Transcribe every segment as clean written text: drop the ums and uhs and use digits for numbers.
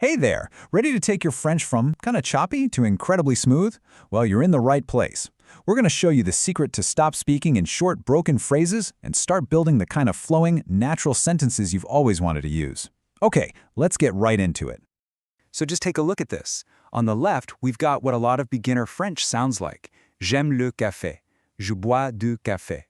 Hey there! Ready to take your French from kinda choppy to incredibly smooth? Well, you're in the right place. We're going to show you the secret to stop speaking in short, broken phrases and start building the kind of flowing, natural sentences you've always wanted to use. Okay, let's get right into it. So just take a look at this. On the left, we've got what a lot of beginner French sounds like. J'aime le café. Je bois du café.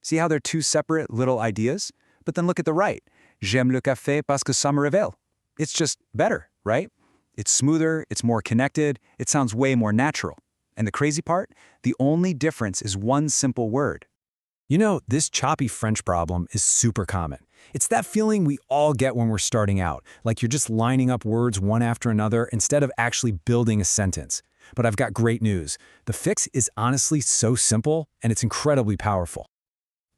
See how they're two separate little ideas? But then look at the right. J'aime le café parce que ça me réveille. It's just better, right? It's smoother, it's more connected, it sounds way more natural. And the crazy part? The only difference is one simple word. You know, this choppy French problem is super common. It's that feeling we all get when we're starting out, like you're just lining up words one after another instead of actually building a sentence. But I've got great news. The fix is honestly so simple, and it's incredibly powerful.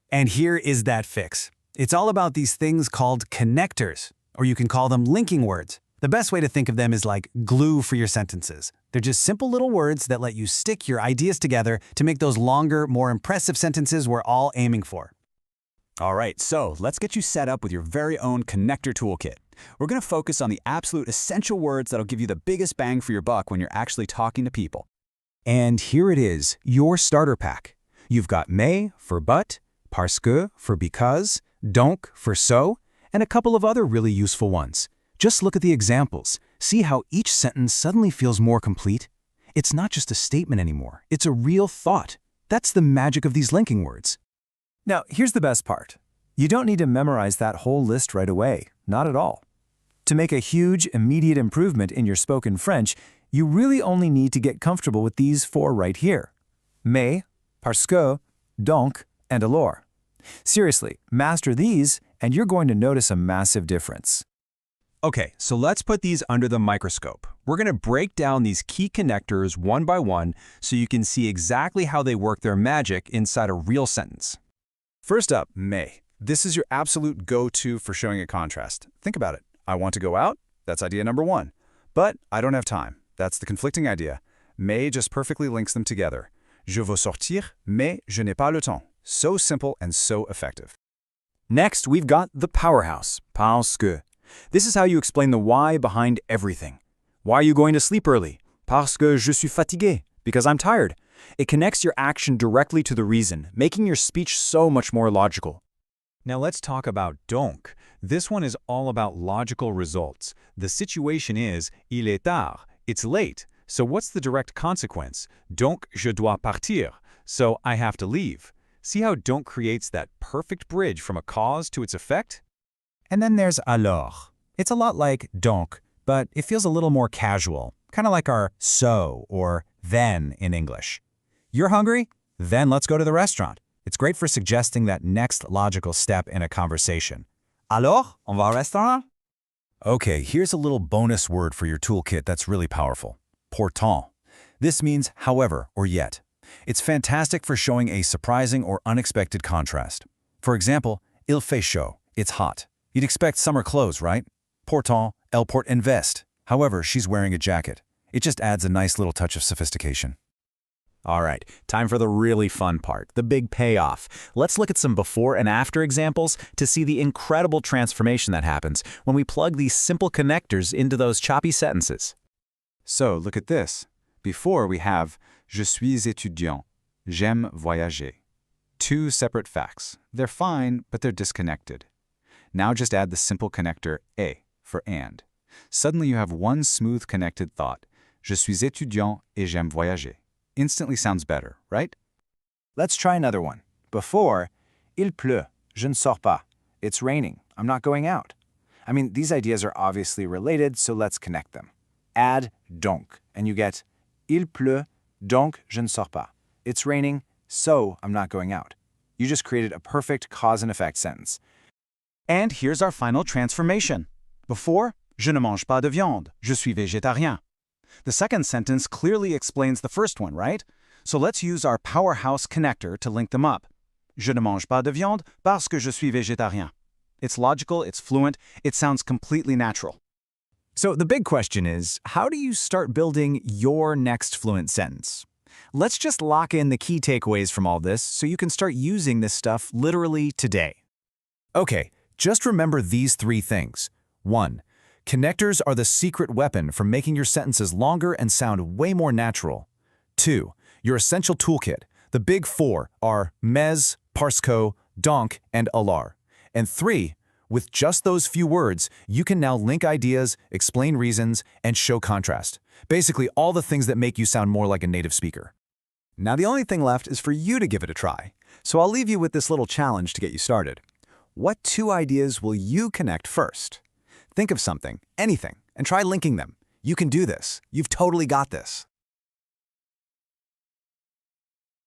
And here is that fix. It's all about these things called connectors, or you can call them linking words. The best way to think of them is like glue for your sentences. They're just simple little words that let you stick your ideas together to make those longer, more impressive sentences we're all aiming for. All right, so let's get you set up with your very own connector toolkit. We're going to focus on the absolute essential words that'll give you the biggest bang for your buck when you're actually talking to people. And here it is, your starter pack. You've got mais for but, parce que for because, donc for so, and a couple of other really useful ones. Just look at the examples. See how each sentence suddenly feels more complete? It's not just a statement anymore. It's a real thought. That's the magic of these linking words. Now, here's the best part. You don't need to memorize that whole list right away. Not at all. To make a huge, immediate improvement in your spoken French, you really only need to get comfortable with these four right here. Mais, parce que, donc, and alors. Seriously, master these, and you're going to notice a massive difference. Okay, so let's put these under the microscope. We're going to break down these key connectors one by one so you can see exactly how they work their magic inside a real sentence. First up, mais. This is your absolute go-to for showing a contrast. Think about it. I want to go out. That's idea number one. But I don't have time. That's the conflicting idea. Mais just perfectly links them together. Je veux sortir, mais je n'ai pas le temps. So simple and so effective. Next, we've got the powerhouse, parce que. This is how you explain the why behind everything. Why are you going to sleep early? Parce que je suis fatigué, because I'm tired. It connects your action directly to the reason, making your speech so much more logical. Now let's talk about donc. This one is all about logical results. The situation is, il est tard, it's late. So what's the direct consequence? Donc je dois partir, so I have to leave. See how donc creates that perfect bridge from a cause to its effect? And then there's alors. It's a lot like donc, but it feels a little more casual, kind of like our so or then in English. You're hungry? Then let's go to the restaurant. It's great for suggesting that next logical step in a conversation. Alors, on va au restaurant? Okay, here's a little bonus word for your toolkit that's really powerful. Pourtant. This means however or yet. It's fantastic for showing a surprising or unexpected contrast. For example, il fait chaud. It's hot. You'd expect summer clothes, right? Pourtant, elle porte une veste. However, she's wearing a jacket. It just adds a nice little touch of sophistication. All right, time for the really fun part, the big payoff. Let's look at some before and after examples to see the incredible transformation that happens when we plug these simple connectors into those choppy sentences. So, look at this. Before we have je suis étudiant, j'aime voyager. Two separate facts. They're fine, but they're disconnected. Now just add the simple connector et for and. Suddenly you have one smooth connected thought. Je suis étudiant et j'aime voyager. Instantly sounds better, right? Let's try another one. Before, il pleut, je ne sors pas. It's raining, I'm not going out. I mean, these ideas are obviously related, so let's connect them. Add donc, and you get il pleut, donc je ne sors pas. It's raining, so I'm not going out. You just created a perfect cause and effect sentence. And here's our final transformation. Before, je ne mange pas de viande, je suis végétarien. The second sentence clearly explains the first one, right? So let's use our powerhouse connector to link them up. Je ne mange pas de viande parce que je suis végétarien. It's logical, it's fluent, it sounds completely natural. So the big question is, how do you start building your next fluent sentence? Let's just lock in the key takeaways from all this so you can start using this stuff literally today. Okay, just remember these three things. 1. Connectors are the secret weapon for making your sentences longer and sound way more natural. 2. Your essential toolkit. The big four are mais, parce, donc, and alors. And 3. With just those few words, you can now link ideas, explain reasons, and show contrast. Basically, all the things that make you sound more like a native speaker. Now the only thing left is for you to give it a try. So I'll leave you with this little challenge to get you started. What 2 ideas will you connect first? Think of something, anything, and try linking them. You can do this. You've totally got this.